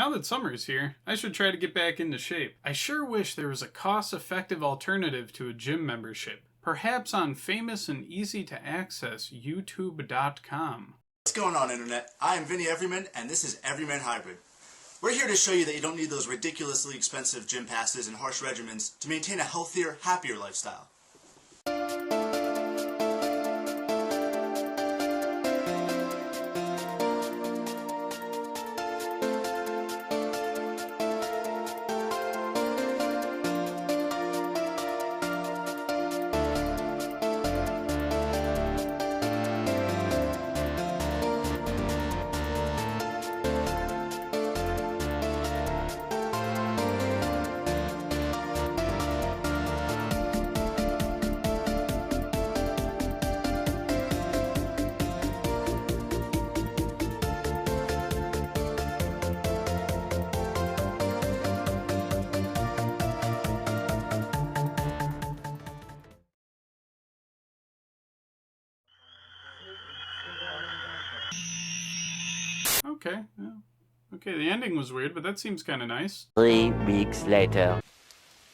Now that summer's here, I should try to get back into shape. I sure wish there was a cost-effective alternative to a gym membership. Perhaps on famous and easy-to-access YouTube.com. What's going on, Internet? I am Vinny Everyman, and this is Everymanhybrid. We're here to show you that you don't need those ridiculously expensive gym passes and harsh regimens to maintain a healthier, happier lifestyle. Okay, yeah. Okay, the ending was weird, but that seems kind of nice. 3 weeks later.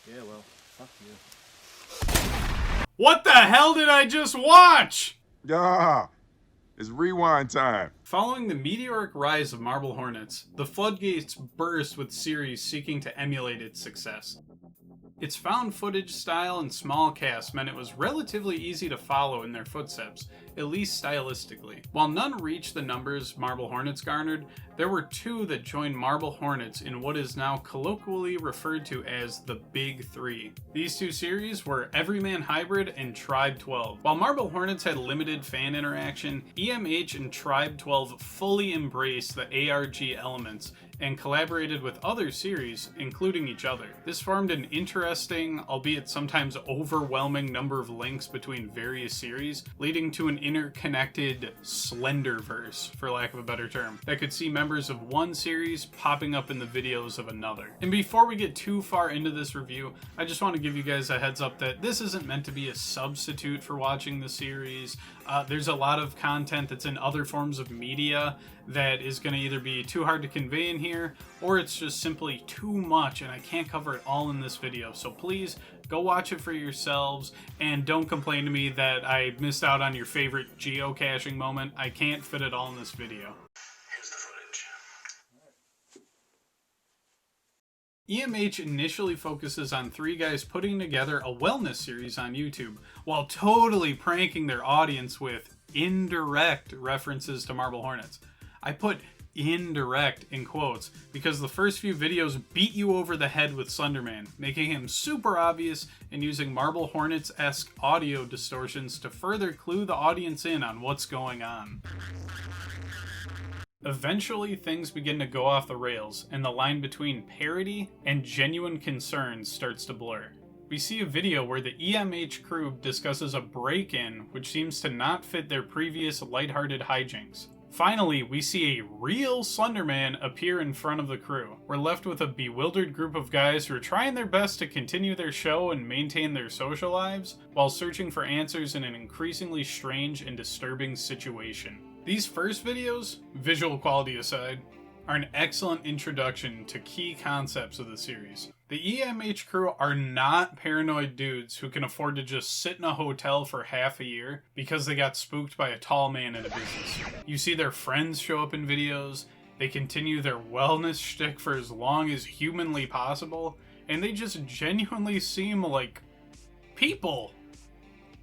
Yeah, well, fuck you. What the hell did I just watch? Ah, it's rewind time. Following the meteoric rise of Marble Hornets, the floodgates burst with series seeking to emulate its success. Its found footage style and small cast meant it was relatively easy to follow in their footsteps, at least stylistically. While none reached the numbers Marble Hornets garnered, there were two that joined Marble Hornets in what is now colloquially referred to as the Big Three. These two series were Everymanhybrid and Tribe 12. While Marble Hornets had limited fan interaction, EMH and Tribe 12 fully embraced the ARG elements and collaborated with other series, including each other. This formed an interesting, albeit sometimes overwhelming, number of links between various series, leading to an interconnected Slenderverse, for lack of a better term, that could see members of one series popping up in the videos of another. And before we get too far into this review, I just want to give you guys a heads up that this isn't meant to be a substitute for watching the series. There's a lot of content that's in other forms of media that is going to either be too hard to convey in here, or it's just simply too much and I can't cover it all in this video. So please go watch it for yourselves and don't complain to me that I missed out on your favorite geocaching moment. I can't fit it all in this video. Here's the footage. EMH initially focuses on three guys putting together a wellness series on YouTube while totally pranking their audience with indirect references to Marble Hornets. I put indirect in quotes because the first few videos beat you over the head with Slenderman, making him super obvious and using Marble Hornets-esque audio distortions to further clue the audience in on what's going on. Eventually, things begin to go off the rails, and the line between parody and genuine concern starts to blur. We see a video where the EMH crew discusses a break-in which seems to not fit their previous lighthearted hijinks. Finally, we see a real Slenderman appear in front of the crew. We're left with a bewildered group of guys who are trying their best to continue their show and maintain their social lives, while searching for answers in an increasingly strange and disturbing situation. These first videos, visual quality aside, are an excellent introduction to key concepts of the series. The EMH crew are not paranoid dudes who can afford to just sit in a hotel for half a year because they got spooked by a tall man in a business. You see their friends show up in videos, they continue their wellness shtick for as long as humanly possible, and they just genuinely seem like people.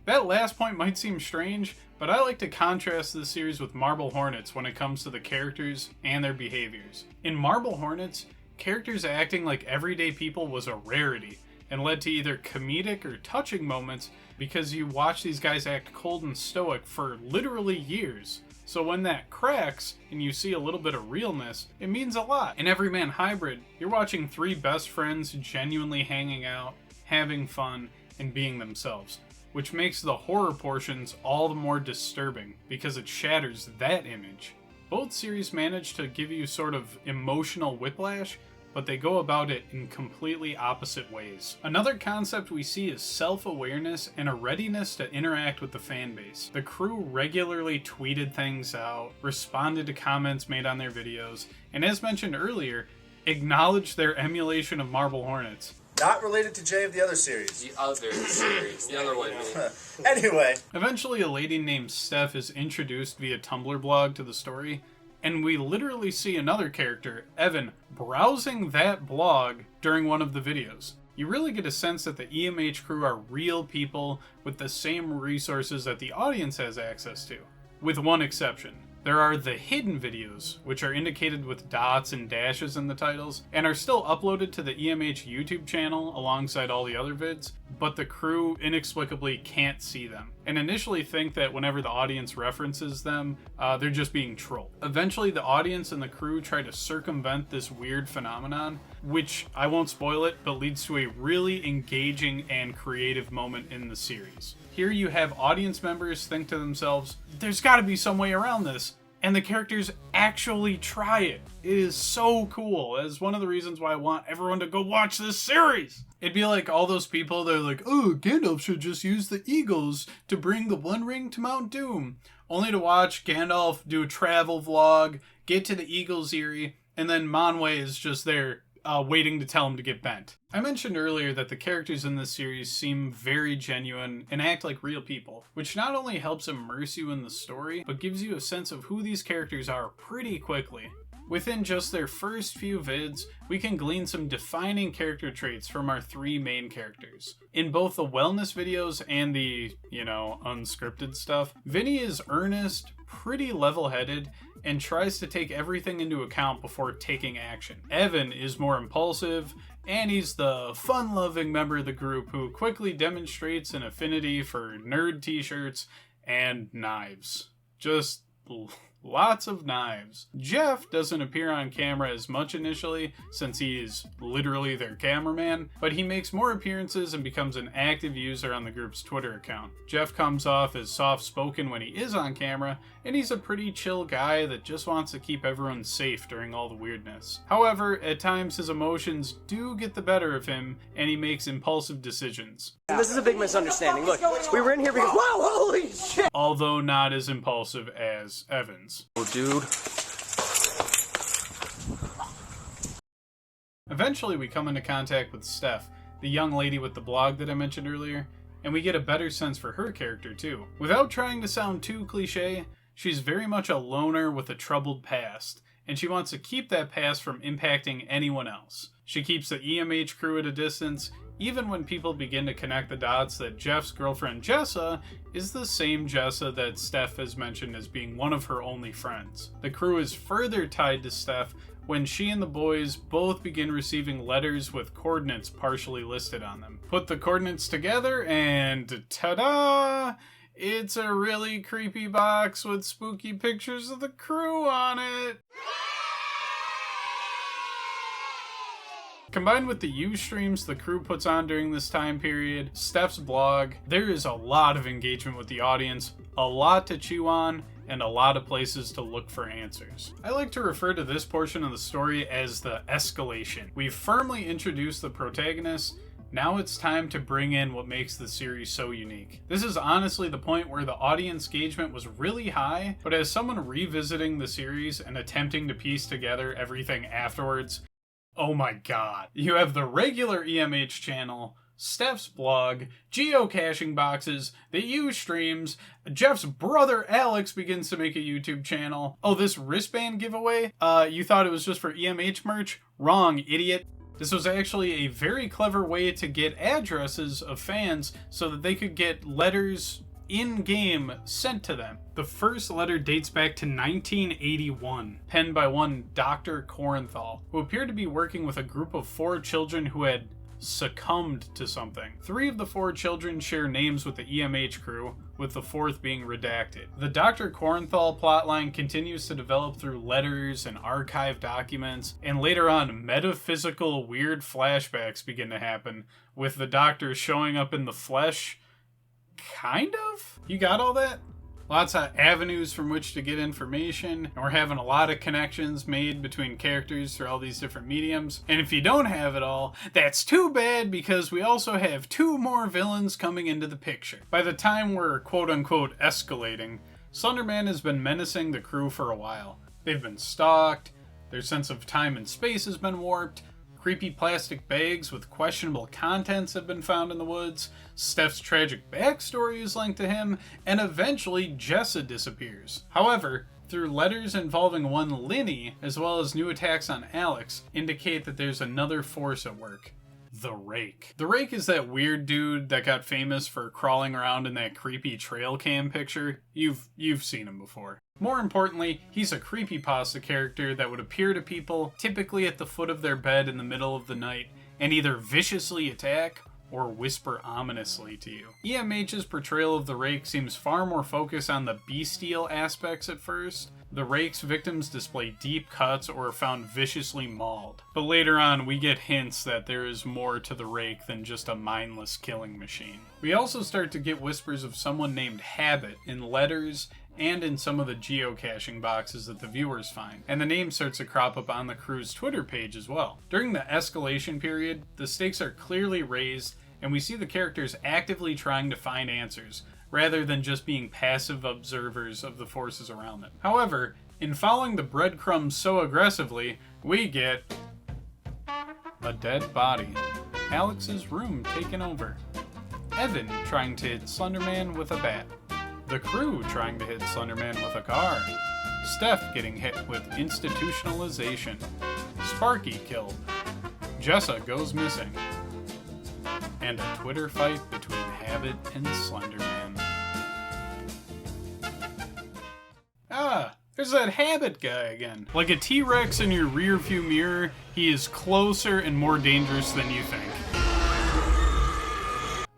That last point might seem strange, but I like to contrast this series with Marble Hornets when it comes to the characters and their behaviors. In Marble Hornets, characters acting like everyday people was a rarity, and led to either comedic or touching moments because you watch these guys act cold and stoic for literally years. So when that cracks, and you see a little bit of realness, it means a lot. In Everymanhybrid, you're watching three best friends genuinely hanging out, having fun, and being themselves, which makes the horror portions all the more disturbing because it shatters that image. Both series manage to give you sort of emotional whiplash, but they go about it in completely opposite ways. Another concept we see is self-awareness and a readiness to interact with the fan base. The crew regularly tweeted things out, responded to comments made on their videos, and as mentioned earlier, acknowledge their emulation of Marble Hornets. Not related to Jay of the other series. The other series. The other one. Anyway. Eventually, a lady named Steph is introduced via Tumblr blog to the story, and we literally see another character, Evan, browsing that blog during one of the videos. You really get a sense that the EMH crew are real people with the same resources that the audience has access to, with one exception. There are the hidden videos, which are indicated with dots and dashes in the titles, and are still uploaded to the EMH YouTube channel alongside all the other vids, but the crew inexplicably can't see them, and initially think that whenever the audience references them, they're just being trolled. Eventually, the audience and the crew try to circumvent this weird phenomenon, which, I won't spoil it, but leads to a really engaging and creative moment in the series. Here you have audience members think to themselves, there's gotta be some way around this, and the characters actually try it. It is so cool. It's one of the reasons why I want everyone to go watch this series. It'd be like all those people that are like, oh, Gandalf should just use the eagles to bring the One Ring to Mount Doom. Only to watch Gandalf do a travel vlog, get to the Eagles Eyrie, and then Manwe is just there waiting to tell him to get bent. I mentioned earlier that the characters in this series seem very genuine and act like real people, which not only helps immerse you in the story, but gives you a sense of who these characters are pretty quickly. Within just their first few vids, we can glean some defining character traits from our three main characters. In both the wellness videos and the, unscripted stuff, Vinny is earnest, pretty level-headed, and tries to take everything into account before taking action. Evan is more impulsive, and he's the fun-loving member of the group who quickly demonstrates an affinity for nerd t-shirts and knives. Just lots of knives. Jeff doesn't appear on camera as much initially, since he is literally their cameraman, but he makes more appearances and becomes an active user on the group's Twitter account. Jeff comes off as soft-spoken when he is on camera, and he's a pretty chill guy that just wants to keep everyone safe during all the weirdness. However, at times his emotions do get the better of him, and he makes impulsive decisions. This is a big misunderstanding. Look, we were in here because, wow, holy shit! Although not as impulsive as Evan's. Oh, dude. Eventually, we come into contact with Steph, the young lady with the blog that I mentioned earlier, and we get a better sense for her character too. Without trying to sound too cliche, she's very much a loner with a troubled past, and she wants to keep that past from impacting anyone else. She keeps the EMH crew at a distance, even when people begin to connect the dots that Jeff's girlfriend Jessa is the same Jessa that Steph has mentioned as being one of her only friends. The crew is further tied to Steph when she and the boys both begin receiving letters with coordinates partially listed on them. Put the coordinates together and ta-da! It's a really creepy box with spooky pictures of the crew on it. Combined with the Ustreams the crew puts on during this time period, Steph's blog, there is a lot of engagement with the audience, a lot to chew on, and a lot of places to look for answers. I like to refer to this portion of the story as the Escalation. We've firmly introduced the protagonist. Now it's time to bring in what makes the series so unique. This is honestly the point where the audience engagement was really high, but as someone revisiting the series and attempting to piece together everything afterwards, oh my god. You have the regular EMH channel, Steph's blog, geocaching boxes, the Ustreams, Jeff's brother Alex begins to make a YouTube channel. Oh, this wristband giveaway? You thought it was just for EMH merch? Wrong, idiot. This was actually a very clever way to get addresses of fans so that they could get letters in-game sent to them. The first letter dates back to 1981, penned by one Dr. Korenthal, who appeared to be working with a group of 4 children who had succumbed to something. 3 of the 4 children share names with the EMH crew, with the 4th being redacted. The Dr. Korenthal plotline continues to develop through letters and archived documents, and later on, metaphysical weird flashbacks begin to happen, with the Doctor showing up in the flesh. Kind of? You got all that? Lots of avenues from which to get information, and we're having a lot of connections made between characters through all these different mediums. And if you don't have it all, that's too bad, because we also have 2 more villains coming into the picture. By the time we're quote-unquote escalating, Slenderman has been menacing the crew for a while. They've been stalked, Their sense of time and space has been warped. Creepy plastic bags with questionable contents have been found in the woods. Steph's tragic backstory is linked to him, and eventually Jessa disappears. However, through letters involving one Linny, as well as new attacks on Alex, indicate that there's another force at work. The Rake. The Rake is that weird dude that got famous for crawling around in that creepy trail cam picture. You've seen him before. More importantly, he's a creepypasta character that would appear to people, typically at the foot of their bed in the middle of the night, and either viciously attack or whisper ominously to you. EMH's portrayal of the Rake seems far more focused on the bestial aspects at first. The Rake's victims display deep cuts or are found viciously mauled. But later on, we get hints that there is more to the Rake than just a mindless killing machine. We also start to get whispers of someone named Habit in letters and in some of the geocaching boxes that the viewers find, and the name starts to crop up on the crew's Twitter page as well. During the escalation period, the stakes are clearly raised, and we see the characters actively trying to find answers, rather than just being passive observers of the forces around them. However, in following the breadcrumbs so aggressively, we get a dead body, Alex's room taken over, Evan trying to hit Slenderman with a bat, the crew trying to hit Slenderman with a car, Steph getting hit with institutionalization, Sparky killed, Jessa goes missing, and a Twitter fight between Habit and Slenderman. Ah, there's that Habit guy again. Like a T-Rex in your rearview mirror, he is closer and more dangerous than you think.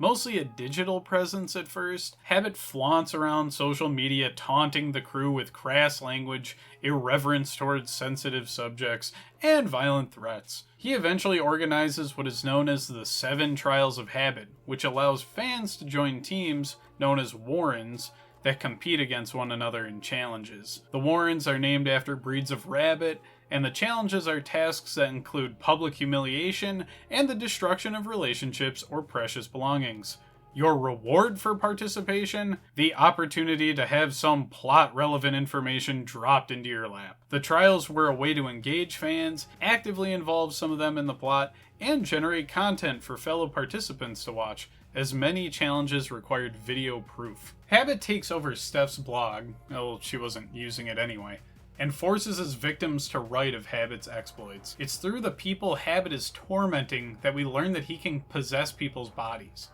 Mostly a digital presence at first, Habit flaunts around social media taunting the crew with crass language, irreverence towards sensitive subjects, and violent threats. He eventually organizes what is known as the 7 Trials of Habit, which allows fans to join teams, known as Warrens, that compete against one another in challenges. The Warrens are named after breeds of rabbit, and the challenges are tasks that include public humiliation and the destruction of relationships or precious belongings. Your reward for participation? The opportunity to have some plot-relevant information dropped into your lap. The trials were a way to engage fans, actively involve some of them in the plot, and generate content for fellow participants to watch, as many challenges required video proof. Habit takes over Steph's blog, well, she wasn't using it anyway, and forces his victims to write of Habit's exploits. It's through the people Habit is tormenting that we learn that he can possess people's bodies.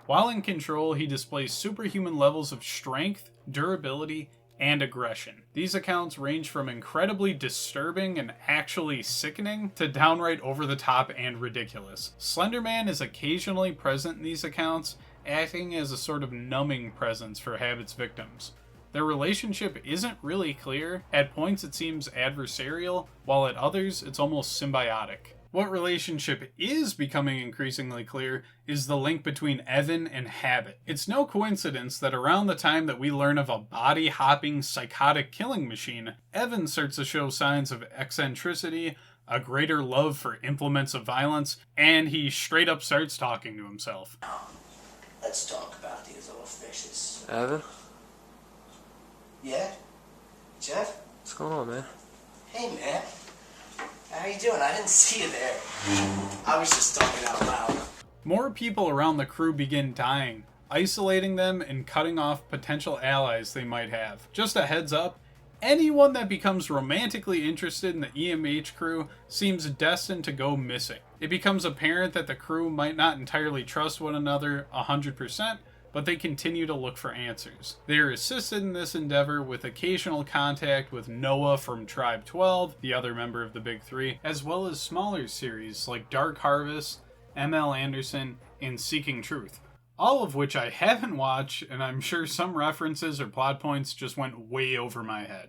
While in control, he displays superhuman levels of strength, durability, and aggression. These accounts range from incredibly disturbing and actually sickening to downright over the top and ridiculous. Slenderman is occasionally present in these accounts, acting as a sort of numbing presence for Habit's victims. Their relationship isn't really clear. At points it seems adversarial, while at others it's almost symbiotic. What relationship is becoming increasingly clear is the link between Evan and Habit. It's no coincidence that around the time that we learn of a body-hopping, psychotic killing machine, Evan starts to show signs of eccentricity, a greater love for implements of violence, and he straight up starts talking to himself. Let's talk about these old fishes. Evan? Yeah? Jeff? What's going on, man? Hey, man. How you doing? I didn't see you there. I was just talking out loud. More people around the crew begin dying, isolating them and cutting off potential allies they might have. Just a heads up, anyone that becomes romantically interested in the EMH crew seems destined to go missing. It becomes apparent that the crew might not entirely trust one another 100%, but they continue to look for answers. They are assisted in this endeavor with occasional contact with Noah from Tribe 12, the other member of the Big Three, as well as smaller series like Dark Harvest, M.L. Anderson, and Seeking Truth, all of which I haven't watched, and I'm sure some references or plot points just went way over my head.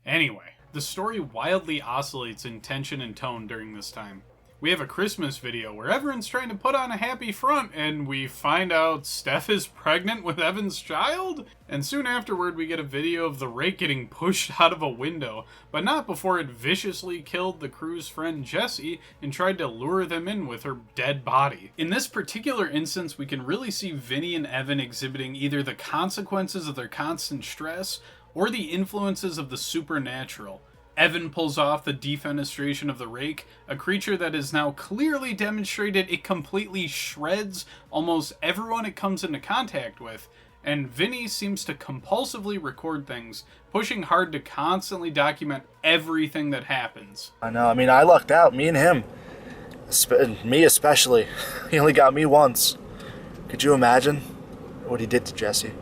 Anyway, the story wildly oscillates in tension and tone during this time. We have a Christmas video where everyone's trying to put on a happy front, and we find out Steph is pregnant with Evan's child? And soon afterward we get a video of the Rake getting pushed out of a window, but not before it viciously killed the crew's friend Jessie and tried to lure them in with her dead body. In this particular instance, we can really see Vinny and Evan exhibiting either the consequences of their constant stress or the influences of the supernatural. Evan pulls off the defenestration of the Rake, a creature that is now clearly demonstrated it completely shreds almost everyone it comes into contact with, and Vinny seems to compulsively record things, pushing hard to constantly document everything that happens. I know, I mean, I lucked out, me and him. Me especially. He only got me once. Could you imagine what he did to Jesse?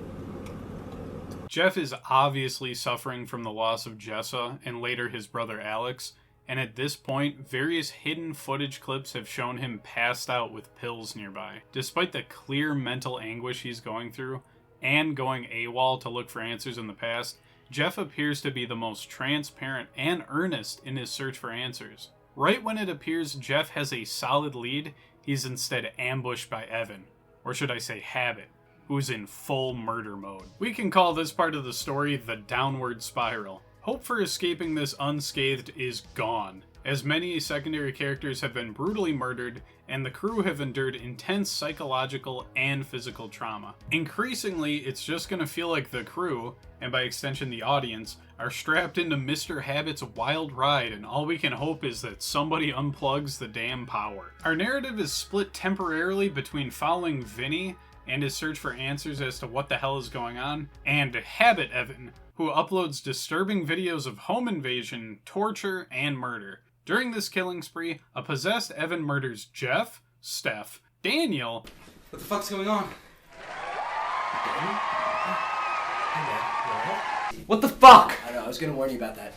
Jeff is obviously suffering from the loss of Jessa and later his brother Alex, and at this point, various hidden footage clips have shown him passed out with pills nearby. Despite the clear mental anguish he's going through, and going AWOL to look for answers in the past, Jeff appears to be the most transparent and earnest in his search for answers. Right when it appears Jeff has a solid lead, he's instead ambushed by Evan, or should I say Habit, who's in full murder mode. We can call this part of the story the downward spiral. Hope for escaping this unscathed is gone, as many secondary characters have been brutally murdered, and the crew have endured intense psychological and physical trauma. Increasingly, it's just gonna feel like the crew, and by extension the audience, are strapped into Mr. Habit's wild ride, and all we can hope is that somebody unplugs the damn power. Our narrative is split temporarily between following Vinny and his search for answers as to what the hell is going on, and Habit Evan, who uploads disturbing videos of home invasion, torture, and murder. During this killing spree, a possessed Evan murders Jeff, Steph, Daniel. What the fuck's going on? What the fuck? I know, I was gonna warn you about that.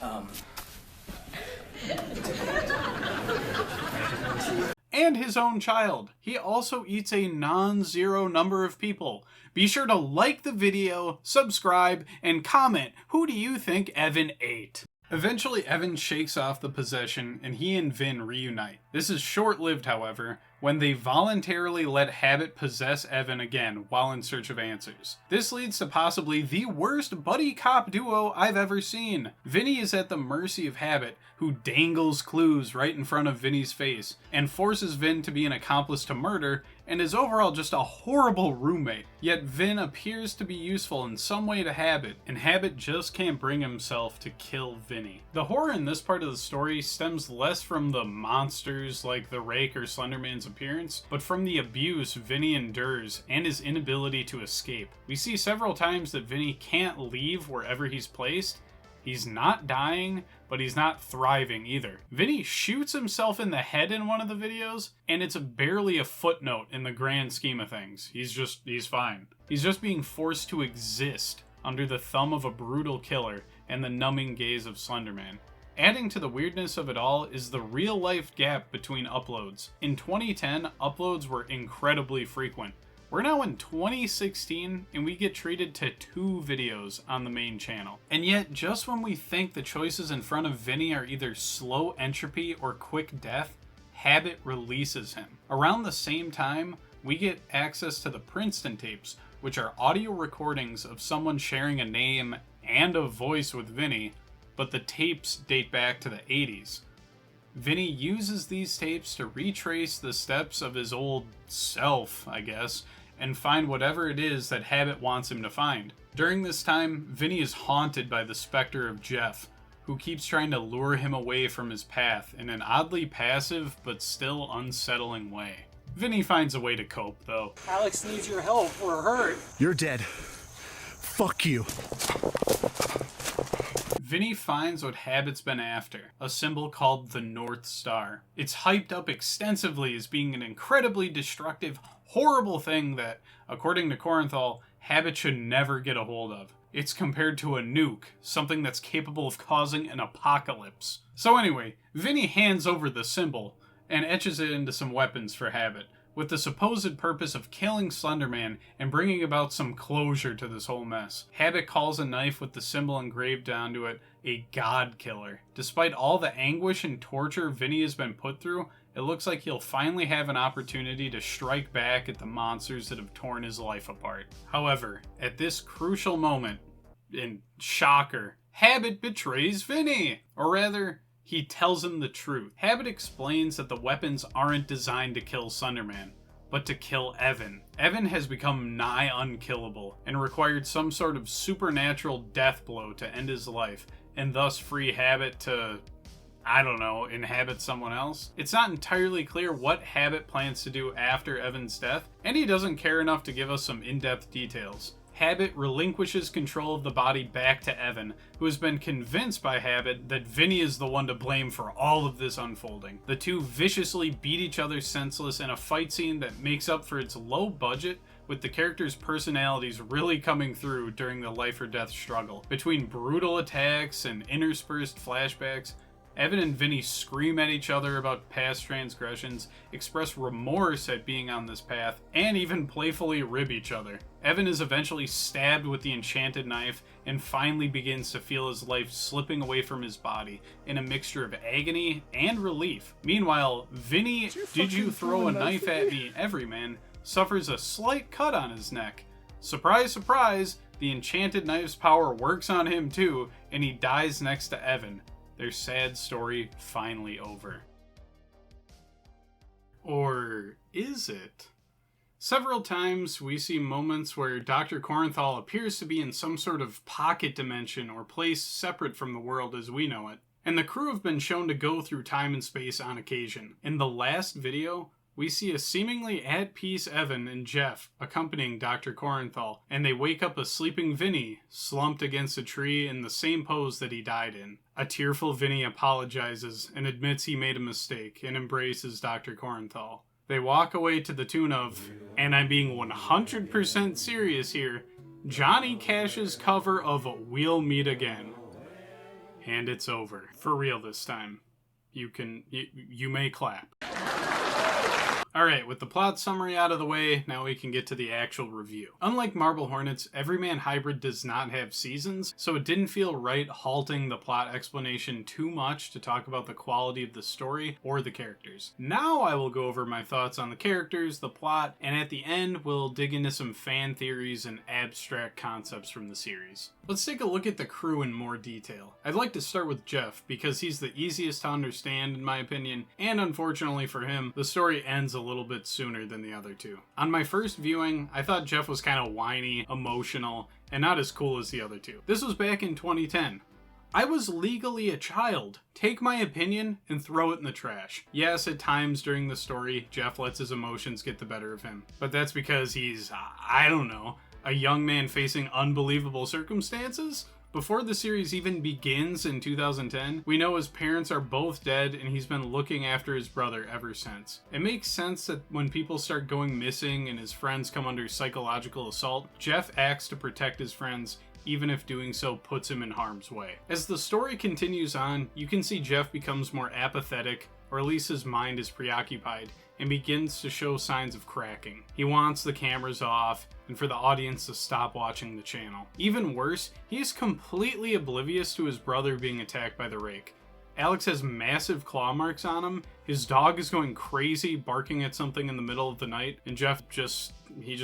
And his own child. He also eats a non-zero number of people. Be sure to like the video, subscribe, and comment who do you think Evan ate. Eventually, Evan shakes off the possession and he and Vin reunite. This is short-lived, however, when they voluntarily let Habit possess Evan again while in search of answers. This leads to possibly the worst buddy cop duo I've ever seen. Vinny is at the mercy of Habit, who dangles clues right in front of Vinny's face and forces Vin to be an accomplice to murder and is overall just a horrible roommate. Yet Vin appears to be useful in some way to Habit, and Habit just can't bring himself to kill Vinny. The horror in this part of the story stems less from the monsters like the Rake or Slenderman's appearance, but from the abuse Vinny endures and his inability to escape. We see several times that Vinny can't leave wherever he's placed. He's not dying, but he's not thriving either. Vinny shoots himself in the head in one of the videos, and it's barely a footnote in the grand scheme of things. He's fine. He's just being forced to exist under the thumb of a brutal killer and the numbing gaze of Slenderman. Adding to the weirdness of it all is the real-life gap between uploads. In 2010, uploads were incredibly frequent. We're now in 2016, and we get treated to 2 videos on the main channel. And yet, just when we think the choices in front of Vinny are either slow entropy or quick death, Habit releases him. Around the same time, we get access to the Princeton tapes, which are audio recordings of someone sharing a name and a voice with Vinny, but the tapes date back to the 80s. Vinny uses these tapes to retrace the steps of his old self, I guess, and find whatever it is that Habit wants him to find. During this time, Vinny is haunted by the specter of Jeff, who keeps trying to lure him away from his path in an oddly passive but still unsettling way. Vinny finds a way to cope, though. Alex needs your help. We're hurt. You're dead. Fuck you. Vinny finds what Habit's been after, a symbol called the North Star. It's hyped up extensively as being an incredibly destructive, horrible thing that, according to Corenthal, Habit should never get a hold of. It's compared to a nuke, something that's capable of causing an apocalypse. So anyway, Vinny hands over the symbol and etches it into some weapons for Habit, with the supposed purpose of killing Slenderman and bringing about some closure to this whole mess. Habit calls a knife with the symbol engraved onto it a God Killer. Despite all the anguish and torture Vinny has been put through, it looks like he'll finally have an opportunity to strike back at the monsters that have torn his life apart. However, at this crucial moment, and shocker, Habit betrays Vinny! Or rather, he tells him the truth. Habit explains that the weapons aren't designed to kill Slenderman, but to kill Evan. Evan has become nigh unkillable and required some sort of supernatural death blow to end his life, and thus free Habit to, I don't know, inhabit someone else. It's not entirely clear what Habit plans to do after Evan's death, and he doesn't care enough to give us some in-depth details. Habit relinquishes control of the body back to Evan, who has been convinced by Habit that Vinny is the one to blame for all of this unfolding. The two viciously beat each other senseless in a fight scene that makes up for its low budget, with the characters' personalities really coming through during the life or death struggle. Between brutal attacks and interspersed flashbacks, Evan and Vinny scream at each other about past transgressions, express remorse at being on this path, and even playfully rib each other. Evan is eventually stabbed with the enchanted knife and finally begins to feel his life slipping away from his body in a mixture of agony and relief. Meanwhile, Vinny, did you throw a knife at me, Everyman, suffers a slight cut on his neck. Surprise, surprise, the enchanted knife's power works on him too, and he dies next to Evan. Their sad story finally over. Or is it? Several times we see moments where Dr. Corenthal appears to be in some sort of pocket dimension or place separate from the world as we know it, and the crew have been shown to go through time and space on occasion. In the last video, we see a seemingly at peace Evan and Jeff accompanying Dr. Corenthal, and they wake up a sleeping Vinny slumped against a tree in the same pose that he died in. A tearful Vinny apologizes and admits he made a mistake and embraces Dr. Corenthal. They walk away to the tune of, and I'm being 100% serious here, Johnny Cash's cover of We'll Meet Again. And it's over. For real this time. You may clap. Alright, with the plot summary out of the way, now we can get to the actual review. Unlike Marble Hornets, Everymanhybrid does not have seasons, so it didn't feel right halting the plot explanation too much to talk about the quality of the story or the characters. Now I will go over my thoughts on the characters, the plot, and at the end we'll dig into some fan theories and abstract concepts from the series. Let's take a look at the crew in more detail. I'd like to start with Jeff, because he's the easiest to understand in my opinion, and unfortunately for him, the story ends a little bit sooner than the other two. On my first viewing, I thought Jeff was kind of whiny, emotional, and not as cool as the other two. This was back in 2010. I was legally a child. Take my opinion and throw it in the trash. Yes, at times during the story, Jeff lets his emotions get the better of him, but that's because he's, I don't know, a young man facing unbelievable circumstances? Before the series even begins in 2010, we know his parents are both dead and he's been looking after his brother ever since. It makes sense that when people start going missing and his friends come under psychological assault, Jeff acts to protect his friends, even if doing so puts him in harm's way. As the story continues on, you can see Jeff becomes more apathetic, or at least his mind is preoccupied, and begins to show signs of cracking. He wants the cameras off, and for the audience to stop watching the channel. Even worse, he is completely oblivious to his brother being attacked by the Rake. Alex has massive claw marks on him, his dog is going crazy, barking at something in the middle of the night, and Jeff just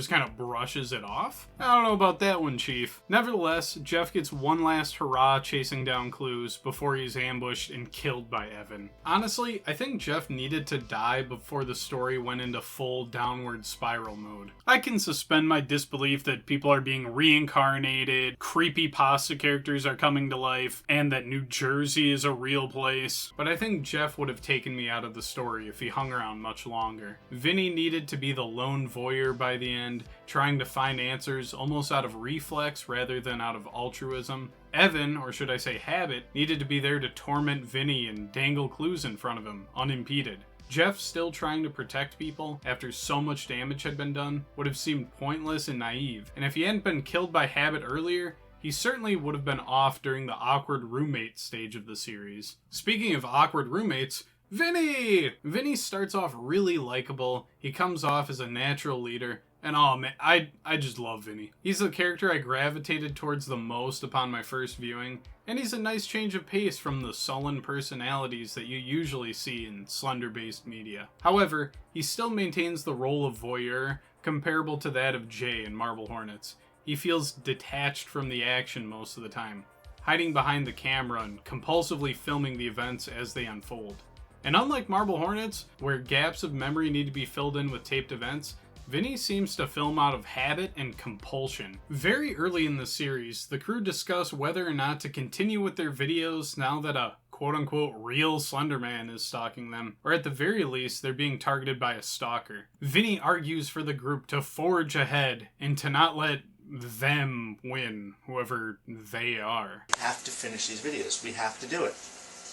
kind of brushes it off? I don't know about that one, Chief. Nevertheless, Jeff gets one last hurrah chasing down clues before he's ambushed and killed by Evan. Honestly, I think Jeff needed to die before the story went into full downward spiral mode. I can suspend my disbelief that people are being reincarnated, creepypasta characters are coming to life, and that New Jersey is a real place, but I think Jeff would have taken me out of the story if he hung around much longer. Vinny needed to be the lone voyeur by the end, trying to find answers almost out of reflex rather than out of altruism. Evan, or should I say Habit, needed to be there to torment Vinny and dangle clues in front of him, unimpeded. Jeff still trying to protect people after so much damage had been done would have seemed pointless and naive, and if he hadn't been killed by Habit earlier, he certainly would have been off during the awkward roommate stage of the series. Speaking of awkward roommates, Vinny! Vinny starts off really likable, he comes off as a natural leader, and oh man, I just love Vinny. He's the character I gravitated towards the most upon my first viewing, and he's a nice change of pace from the sullen personalities that you usually see in Slender-based media. However, he still maintains the role of voyeur, comparable to that of Jay in Marble Hornets. He feels detached from the action most of the time, hiding behind the camera and compulsively filming the events as they unfold. And unlike Marble Hornets, where gaps of memory need to be filled in with taped events, Vinny seems to film out of habit and compulsion. Very early in the series, the crew discuss whether or not to continue with their videos now that a quote-unquote real Slenderman is stalking them, or at the very least, they're being targeted by a stalker. Vinny argues for the group to forge ahead and to not let them win, whoever they are. We have to finish these videos. We have to do it.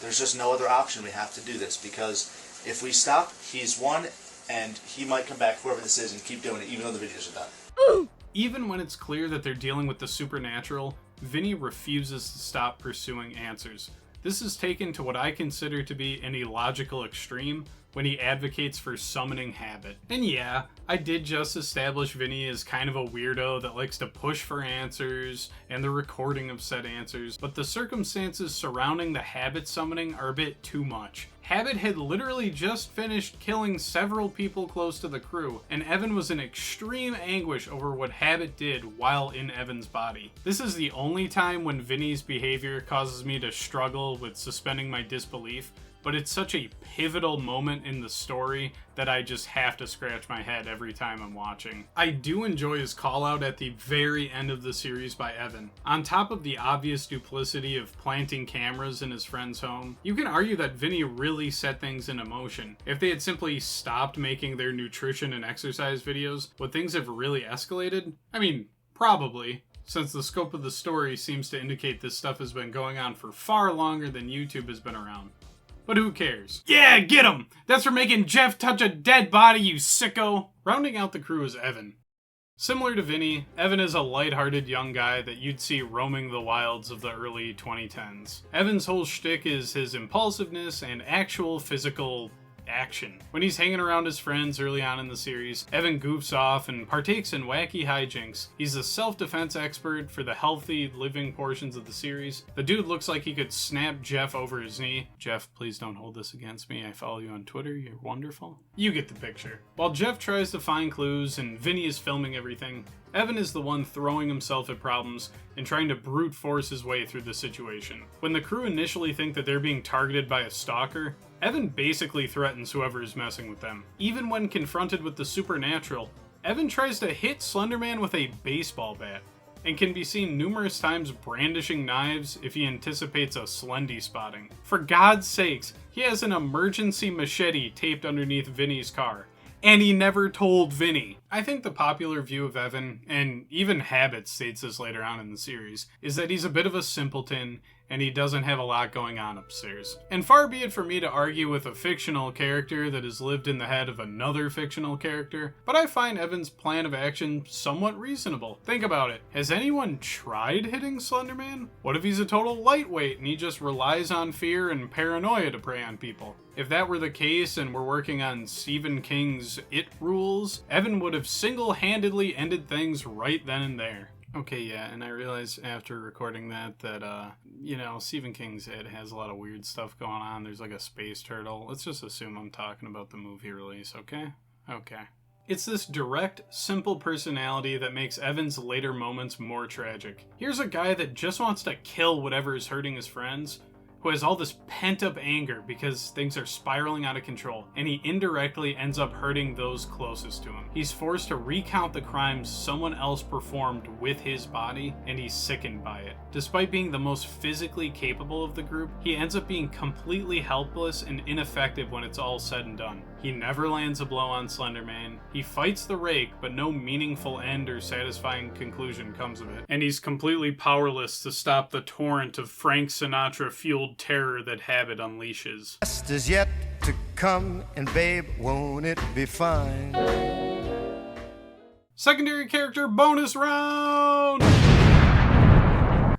There's just no other option. We have to do this because if we stop, he's won, and he might come back, whoever this is, and keep doing it even though the videos are done. Even when it's clear that they're dealing with the supernatural, Vinny refuses to stop pursuing answers. This is taken to what I consider to be an illogical extreme when he advocates for summoning habit. And yeah, I did just establish Vinny as kind of a weirdo that likes to push for answers and the recording of said answers, but the circumstances surrounding the habit summoning are a bit too much. Habit had literally just finished killing several people close to the crew, and Evan was in extreme anguish over what Habit did while in Evan's body. This is the only time when Vinny's behavior causes me to struggle with suspending my disbelief, but it's such a pivotal moment in the story that I just have to scratch my head every time I'm watching. I do enjoy his call out at the very end of the series by Evan. On top of the obvious duplicity of planting cameras in his friend's home, you can argue that Vinny really set things into motion. If they had simply stopped making their nutrition and exercise videos, would things have really escalated? I mean, probably, since the scope of the story seems to indicate this stuff has been going on for far longer than YouTube has been around. But who cares? Yeah, get him! That's for making Jeff touch a dead body, you sicko! Rounding out the crew is Evan. Similar to Vinny, Evan is a lighthearted young guy that you'd see roaming the wilds of the early 2010s. Evan's whole shtick is his impulsiveness and actual physical action. When he's hanging around his friends early on in the series, Evan goofs off and partakes in wacky hijinks. He's a self-defense expert for the healthy living portions of the series. The dude looks like he could snap Jeff over his knee. Jeff, please don't hold this against me. I follow you on Twitter. You're wonderful. You get the picture. While Jeff tries to find clues and Vinny is filming everything, Evan is the one throwing himself at problems and trying to brute force his way through the situation. When the crew initially think that they're being targeted by a stalker, Evan basically threatens whoever is messing with them. Even when confronted with the supernatural, Evan tries to hit Slenderman with a baseball bat, and can be seen numerous times brandishing knives if he anticipates a Slendy spotting. For God's sakes, he has an emergency machete taped underneath Vinny's car, and he never told Vinny. I think the popular view of Evan, and even Habit states this later on in the series, is that he's a bit of a simpleton and he doesn't have a lot going on upstairs. And far be it for me to argue with a fictional character that has lived in the head of another fictional character, but I find Evan's plan of action somewhat reasonable. Think about it. Has anyone tried hitting Slenderman? What if he's a total lightweight and he just relies on fear and paranoia to prey on people? If that were the case and we're working on Stephen King's It rules, Evan would have single-handedly ended things right then and there. Okay, yeah, and I realized after recording that, Stephen King's It has a lot of weird stuff going on. There's like a space turtle. Let's just assume I'm talking about the movie release, okay? Okay. It's this direct, simple personality that makes Evan's later moments more tragic. Here's a guy that just wants to kill whatever is hurting his friends, who has all this pent-up anger because things are spiraling out of control, and he indirectly ends up hurting those closest to him. He's forced to recount the crimes someone else performed with his body, and he's sickened by it. Despite being the most physically capable of the group, he ends up being completely helpless and ineffective when it's all said and done. He never lands a blow on Slenderman. He fights the Rake, but no meaningful end or satisfying conclusion comes of it. And he's completely powerless to stop the torrent of Frank Sinatra-fueled terror that Habit unleashes. Best is yet to come, and babe, won't it be fine? Secondary character bonus round!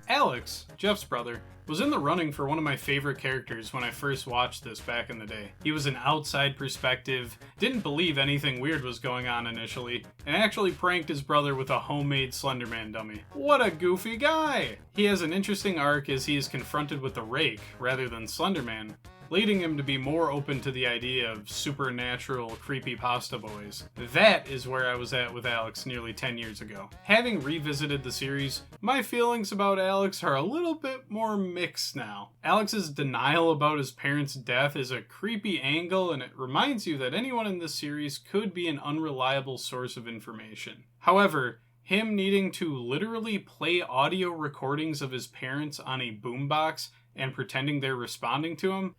Alex, Jeff's brother, was in the running for one of my favorite characters when I first watched this back in the day. He was an outside perspective, didn't believe anything weird was going on initially, and actually pranked his brother with a homemade Slenderman dummy. What a goofy guy! He has an interesting arc as he is confronted with the Rake rather than Slenderman, leading him to be more open to the idea of supernatural creepypasta boys. That is where I was at with Alex nearly 10 years ago. Having revisited the series, my feelings about Alex are a little bit more mixed now. Alex's denial about his parents' death is a creepy angle, and it reminds you that anyone in this series could be an unreliable source of information. However, him needing to literally play audio recordings of his parents on a boombox and pretending they're responding to him?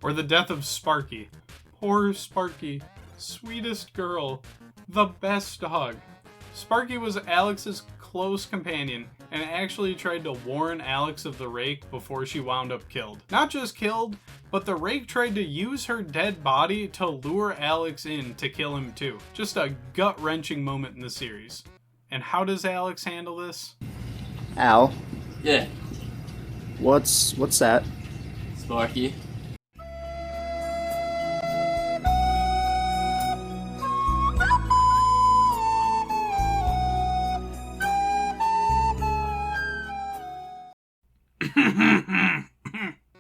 Or the death of Sparky. Poor Sparky. Sweetest girl. The best dog. Sparky was Alex's close companion and actually tried to warn Alex of the Rake before she wound up killed. Not just killed, but the Rake tried to use her dead body to lure Alex in to kill him too. Just a gut-wrenching moment in the series. And how does Alex handle this? Al, Yeah. what's that? Sparky.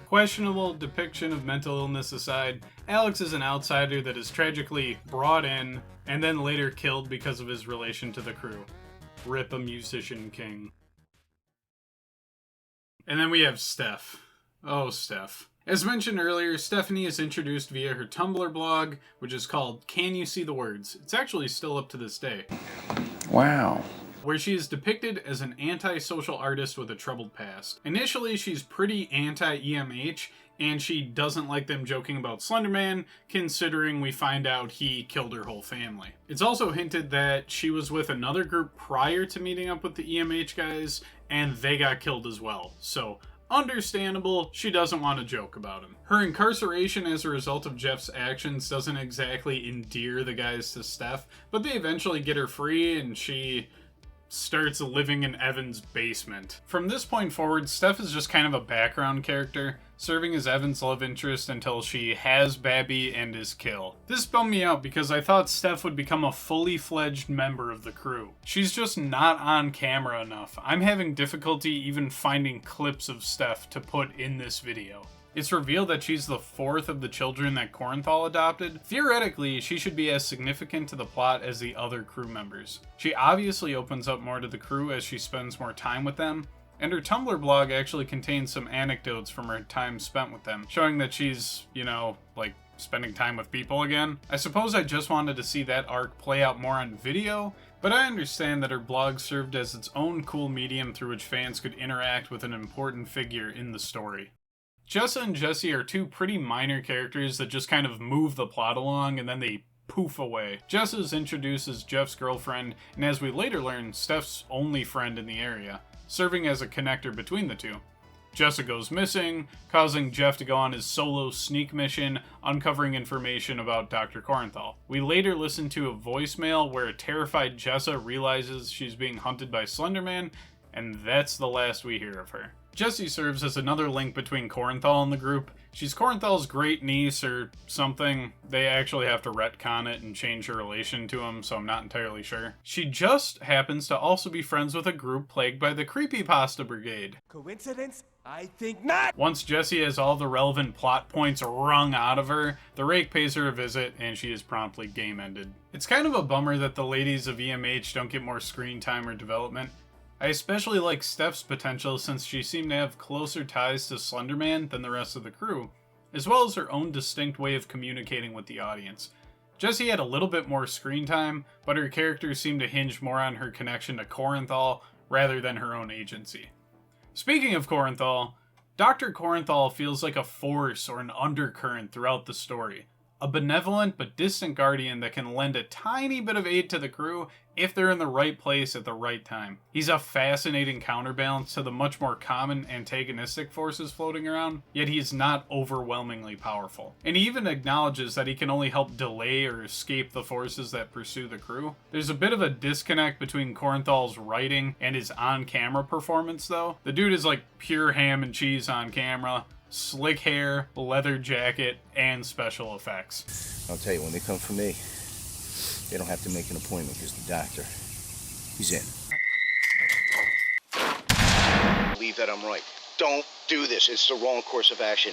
Questionable depiction of mental illness aside, Alex is an outsider that is tragically brought in and then later killed because of his relation to the crew. Rip a musician king. And then we have Steph. Oh, Steph. As mentioned earlier, Stephanie is introduced via her Tumblr blog, which is called Can You See the Words? It's actually still up to this day. Wow. Where she is depicted as an antisocial artist with a troubled past. Initially, she's pretty anti-EMH, and she doesn't like them joking about Slenderman, considering we find out he killed her whole family. It's also hinted that she was with another group prior to meeting up with the EMH guys, and they got killed as well. So, understandable, she doesn't want to joke about him. Her incarceration as a result of Jeff's actions doesn't exactly endear the guys to Steph, but they eventually get her free, and she starts living in Evan's basement. From this point forward, Steph is just kind of a background character, serving as Evan's love interest until she has Babby and is killed. This bummed me out because I thought Steph would become a fully fledged member of the crew. She's just not on camera enough. I'm having difficulty even finding clips of Steph to put in this video. It's revealed that she's the fourth of the children that Korenthal adopted. Theoretically, she should be as significant to the plot as the other crew members. She obviously opens up more to the crew as she spends more time with them, and her Tumblr blog actually contains some anecdotes from her time spent with them, showing that she's, like, spending time with people again. I suppose I just wanted to see that arc play out more on video, but I understand that her blog served as its own cool medium through which fans could interact with an important figure in the story. Jessa and Jesse are two pretty minor characters that just kind of move the plot along and then they poof away. Jessa is introduced as Jeff's girlfriend, and as we later learn, Steph's only friend in the area, serving as a connector between the two. Jessa goes missing, causing Jeff to go on his solo sneak mission, uncovering information about Dr. Korenthal. We later listen to a voicemail where a terrified Jessa realizes she's being hunted by Slenderman, and that's the last we hear of her. Jessie serves as another link between Korenthal and the group. She's Korenthal's great niece or something. They actually have to retcon it and change her relation to him, so I'm not entirely sure. She just happens to also be friends with a group plagued by the Creepypasta Brigade. Coincidence? I think not! Once Jessie has all the relevant plot points wrung out of her, the Rake pays her a visit and she is promptly game ended. It's kind of a bummer that the ladies of EMH don't get more screen time or development. I especially like Steph's potential since she seemed to have closer ties to Slenderman than the rest of the crew, as well as her own distinct way of communicating with the audience. Jessie had a little bit more screen time, but her character seemed to hinge more on her connection to Korenthal rather than her own agency. Speaking of Korenthal, Dr. Korenthal feels like a force or an undercurrent throughout the story. A benevolent but distant guardian that can lend a tiny bit of aid to the crew if they're in the right place at the right time. He's a fascinating counterbalance to the much more common antagonistic forces floating around, yet he is not overwhelmingly powerful. And he even acknowledges that he can only help delay or escape the forces that pursue the crew. There's a bit of a disconnect between Korenthal's writing and his on-camera performance though. The dude is like pure ham and cheese on camera. Slick hair, leather jacket, and special effects. I'll tell you, when they come for me, they don't have to make an appointment because the doctor, he's in. Believe that I'm right. Don't do this. It's the wrong course of action.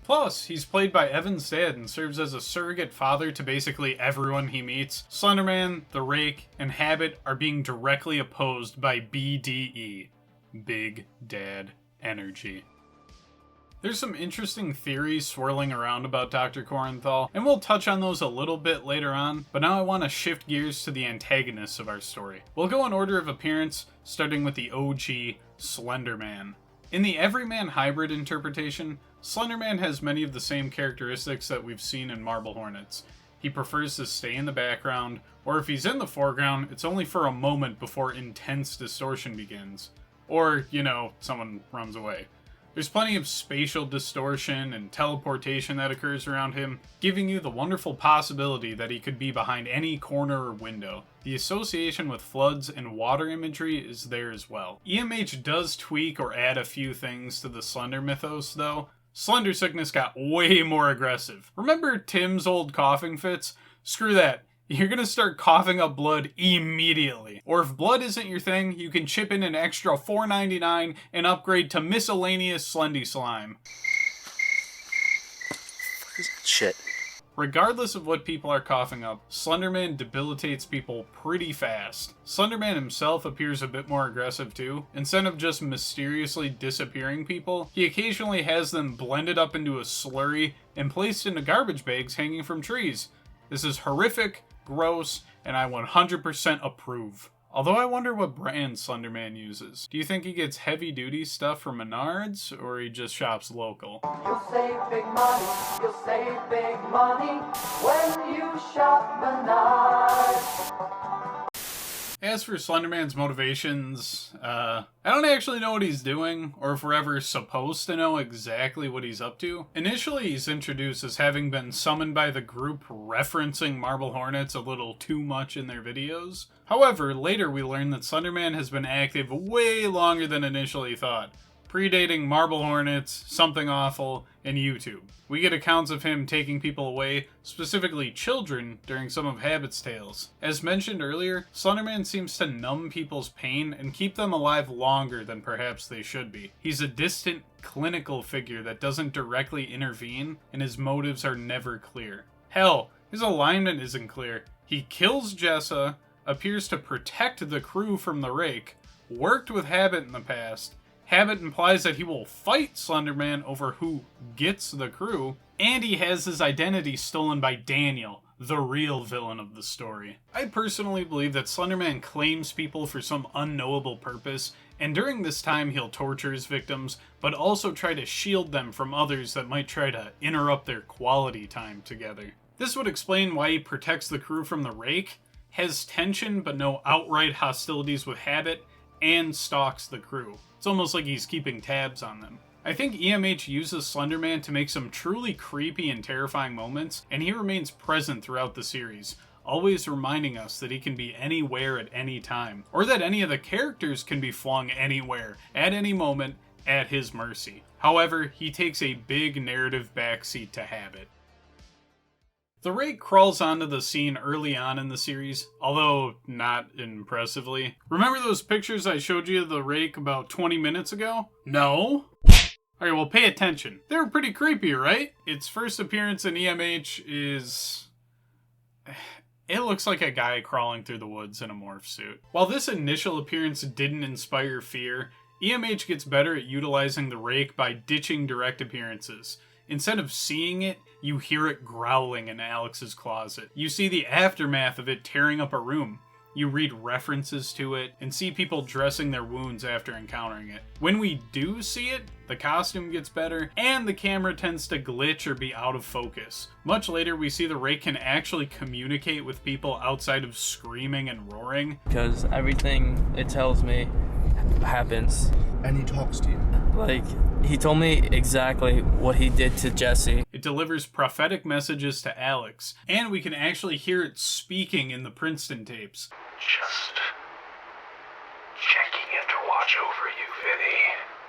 Plus, he's played by Evan's dad and serves as a surrogate father to basically everyone he meets. Slenderman, the Rake, and Habit are being directly opposed by BDE. Big Dad Energy. There's some interesting theories swirling around about Dr. Korenthal, and we'll touch on those a little bit later on, but now I want to shift gears to the antagonists of our story. We'll go in order of appearance, starting with the OG, Slenderman. In the Everymanhybrid interpretation, Slenderman has many of the same characteristics that we've seen in Marble Hornets. He prefers to stay in the background, or if he's in the foreground, it's only for a moment before intense distortion begins. Or, someone runs away. There's plenty of spatial distortion and teleportation that occurs around him, giving you the wonderful possibility that he could be behind any corner or window. The association with floods and water imagery is there as well. EMH does tweak or add a few things to the Slender mythos, though. Slender sickness got way more aggressive. Remember Tim's old coughing fits? Screw that. You're gonna start coughing up blood immediately. Or if blood isn't your thing, you can chip in an extra $4.99 and upgrade to miscellaneous Slendy Slime. Shit. Regardless of what people are coughing up, Slenderman debilitates people pretty fast. Slenderman himself appears a bit more aggressive too. Instead of just mysteriously disappearing people, he occasionally has them blended up into a slurry and placed into garbage bags hanging from trees. This is horrific, gross, and I 100% approve. Although I wonder what brand Slenderman uses. Do you think he gets heavy-duty stuff from Menards, or he just shops local? You'll save big money when you shop Menards. As for Slenderman's motivations, I don't actually know what he's doing, or if we're ever supposed to know exactly what he's up to. Initially, he's introduced as having been summoned by the group referencing Marble Hornets a little too much in their videos. However, later we learn that Slenderman has been active way longer than initially thought, predating Marble Hornets, Something Awful, and YouTube. We get accounts of him taking people away, specifically children, during some of Habit's tales. As mentioned earlier, Slenderman seems to numb people's pain and keep them alive longer than perhaps they should be. He's a distant, clinical figure that doesn't directly intervene, and his motives are never clear. Hell, his alignment isn't clear. He kills Jessa, appears to protect the crew from the Rake, worked with Habit in the past, Habit implies that he will fight Slenderman over who gets the crew, and he has his identity stolen by Daniel, the real villain of the story. I personally believe that Slenderman claims people for some unknowable purpose, and during this time he'll torture his victims, but also try to shield them from others that might try to interrupt their quality time together. This would explain why he protects the crew from the Rake, has tension but no outright hostilities with Habit, and stalks the crew. It's almost like he's keeping tabs on them. I think EMH uses Slenderman to make some truly creepy and terrifying moments, and he remains present throughout the series, always reminding us that he can be anywhere at any time, or that any of the characters can be flung anywhere, at any moment, at his mercy. However, he takes a big narrative backseat to Habit. The Rake crawls onto the scene early on in the series, although not impressively. Remember those pictures I showed you of the Rake about 20 minutes ago? No? Alright, well pay attention. They were pretty creepy, right? Its first appearance in EMH is... it looks like a guy crawling through the woods in a morph suit. While this initial appearance didn't inspire fear, EMH gets better at utilizing the Rake by ditching direct appearances. Instead of seeing it, you hear it growling in Alex's closet. You see the aftermath of it tearing up a room. You read references to it, and see people dressing their wounds after encountering it. When we do see it, the costume gets better, and the camera tends to glitch or be out of focus. Much later, we see the Rake can actually communicate with people outside of screaming and roaring. Because everything it tells me happens. And he talks to you. Like, he told me exactly what he did to Jesse. It delivers prophetic messages to Alex, and we can actually hear it speaking in the Princeton tapes. Just checking in to watch over you, Vinny.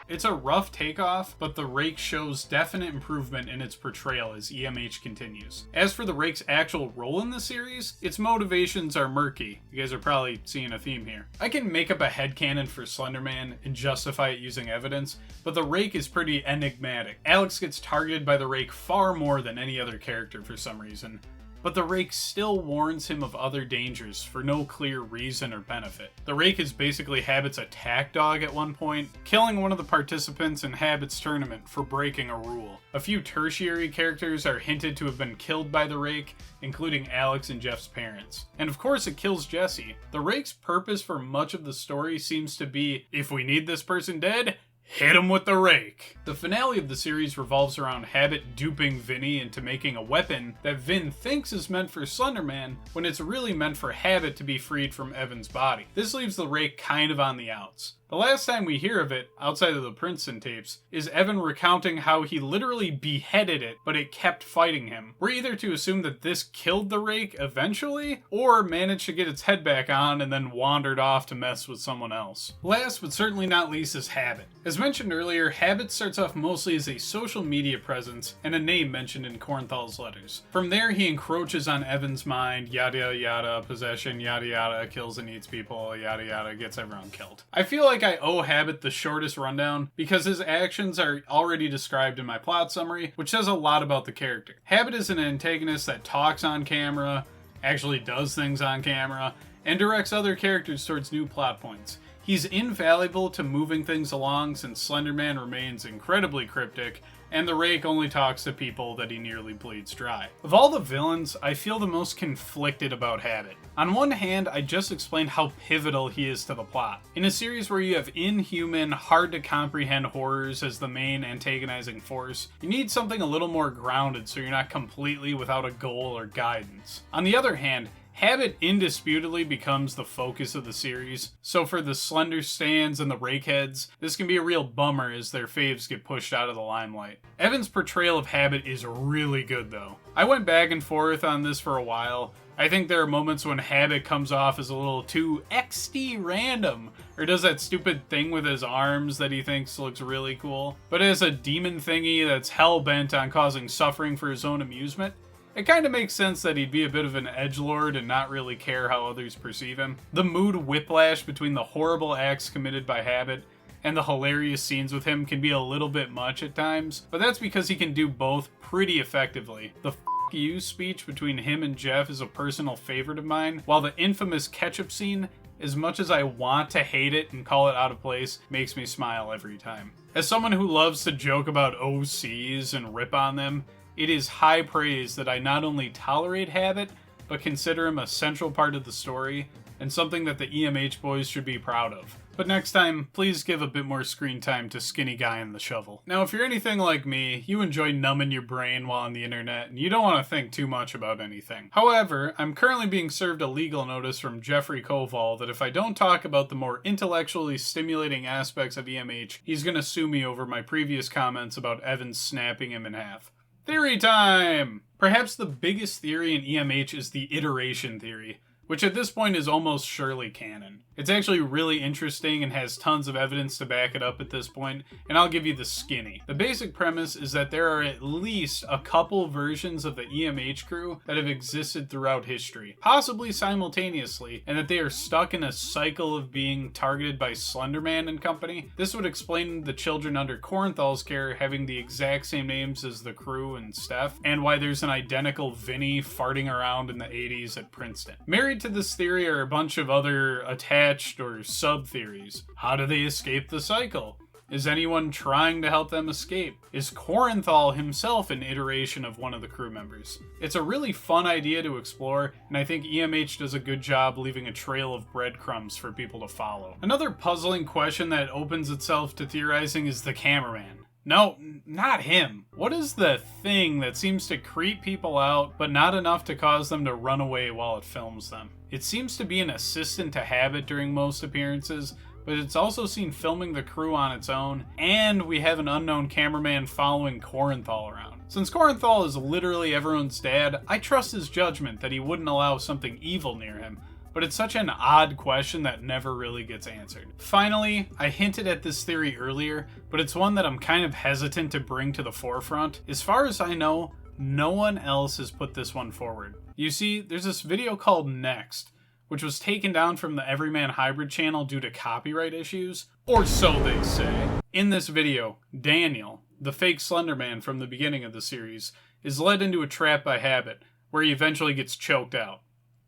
It's a rough takeoff, but the Rake shows definite improvement in its portrayal as EMH continues. As for the Rake's actual role in the series, its motivations are murky. You guys are probably seeing a theme here. I can make up a headcanon for Slenderman and justify it using evidence, but the Rake is pretty enigmatic. Alex gets targeted by the Rake far more than any other character for some reason, but the Rake still warns him of other dangers for no clear reason or benefit. The Rake is basically Habit's attack dog at one point, killing one of the participants in Habit's tournament for breaking a rule. A few tertiary characters are hinted to have been killed by the Rake, including Alex and Jeff's parents. And of course it kills Jesse. The Rake's purpose for much of the story seems to be, if we need this person dead, hit him with the Rake. The finale of the series revolves around Habit duping Vinny into making a weapon that Vin thinks is meant for Slenderman when it's really meant for Habit to be freed from Evan's body. This leaves the Rake kind of on the outs. The last time we hear of it, outside of the Princeton tapes, is Evan recounting how he literally beheaded it, but it kept fighting him. We're either to assume that this killed the Rake eventually, or managed to get its head back on and then wandered off to mess with someone else. Last but certainly not least is Habit. As mentioned earlier, Habit starts off mostly as a social media presence and a name mentioned in Kornthal's letters. From there he encroaches on Evan's mind, yada yada, possession, yada yada, kills and eats people, yada yada, gets everyone killed. I feel like I owe Habit the shortest rundown because his actions are already described in my plot summary, which says a lot about the character. Habit is an antagonist that talks on camera, actually does things on camera, and directs other characters towards new plot points. He's invaluable to moving things along since Slenderman remains incredibly cryptic, and the Rake only talks to people that he nearly bleeds dry. Of all the villains, I feel the most conflicted about Habit. On one hand, I just explained how pivotal he is to the plot. In a series where you have inhuman, hard-to-comprehend horrors as the main antagonizing force, you need something a little more grounded so you're not completely without a goal or guidance. On the other hand, Habit indisputably becomes the focus of the series, so for the Slender Stands and the Rakeheads, this can be a real bummer as their faves get pushed out of the limelight. Evan's portrayal of Habit is really good though. I went back and forth on this for a while. I think there are moments when Habit comes off as a little too XD random, or does that stupid thing with his arms that he thinks looks really cool. But as a demon thingy that's hell-bent on causing suffering for his own amusement, it kind of makes sense that he'd be a bit of an edgelord and not really care how others perceive him. The mood whiplash between the horrible acts committed by Habit and the hilarious scenes with him can be a little bit much at times, but that's because he can do both pretty effectively. The "f*** you" speech between him and Jeff is a personal favorite of mine, while the infamous ketchup scene, as much as I want to hate it and call it out of place, makes me smile every time. As someone who loves to joke about OCs and rip on them, it is high praise that I not only tolerate Habit, but consider him a central part of the story, and something that the EMH boys should be proud of. But next time, please give a bit more screen time to Skinny Guy and the Shovel. Now, if you're anything like me, you enjoy numbing your brain while on the internet, and you don't want to think too much about anything. However, I'm currently being served a legal notice from Jeffrey Koval that if I don't talk about the more intellectually stimulating aspects of EMH, he's gonna sue me over my previous comments about Evan snapping him in half. Theory time! Perhaps the biggest theory in EMH is the iteration theory, which at this point is almost surely canon. It's actually really interesting and has tons of evidence to back it up at this point, and I'll give you the skinny. The basic premise is that there are at least a couple versions of the EMH crew that have existed throughout history, possibly simultaneously, and that they are stuck in a cycle of being targeted by Slenderman and company. This would explain the children under Kornthal's care having the exact same names as the crew and Steph, and why there's an identical Vinny farting around in the 80s at Princeton. Married to this theory are a bunch of other attached or sub-theories. How do they escape the cycle? Is anyone trying to help them escape? Is Kornthal himself an iteration of one of the crew members? It's a really fun idea to explore, and I think EMH does a good job leaving a trail of breadcrumbs for people to follow. Another puzzling question that opens itself to theorizing is the cameraman. No, not him. What is the thing that seems to creep people out, but not enough to cause them to run away while it films them? It seems to be an assistant to Habit during most appearances, but it's also seen filming the crew on its own, and we have an unknown cameraman following Kornthal around. Since Kornthal is literally everyone's dad, I trust his judgment that he wouldn't allow something evil near him, but it's such an odd question that never really gets answered. Finally, I hinted at this theory earlier, but it's one that I'm kind of hesitant to bring to the forefront. As far as I know, no one else has put this one forward. You see, there's this video called Next, which was taken down from the Everymanhybrid channel due to copyright issues, or so they say. In this video, Daniel, the fake Slenderman from the beginning of the series, is led into a trap by Habit, where he eventually gets choked out.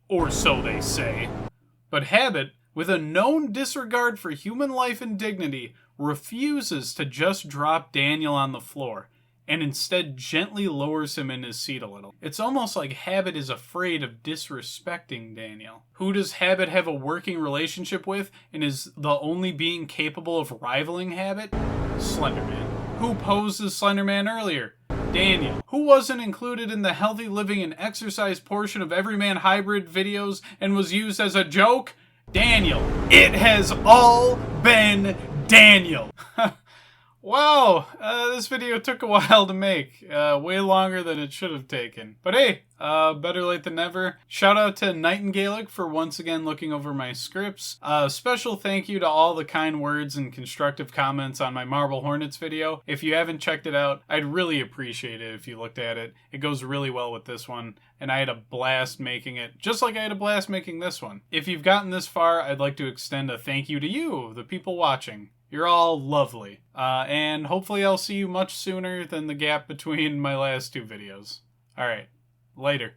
Or so they say. But Habit, with a known disregard for human life and dignity, refuses to just drop Daniel on the floor, and instead gently lowers him in his seat a little. It's almost like Habit is afraid of disrespecting Daniel. Who does Habit have a working relationship with, and is the only being capable of rivaling Habit? Slenderman. Who posed as Slenderman earlier? Daniel. Who wasn't included in the healthy living and exercise portion of Everymanhybrid videos and was used as a joke? Daniel. It has all been Daniel. Wow, this video took a while to make. Way longer than it should have taken. But hey, better late than never. Shout out to Nightingale for once again looking over my scripts. Special thank you to all the kind words and constructive comments on my Marble Hornets video. If you haven't checked it out, I'd really appreciate it if you looked at it. It goes really well with this one, and I had a blast making it, just like I had a blast making this one. If you've gotten this far, I'd like to extend a thank you to you, the people watching. You're all lovely. And hopefully I'll see you much sooner than the gap between my last two videos. Alright, later.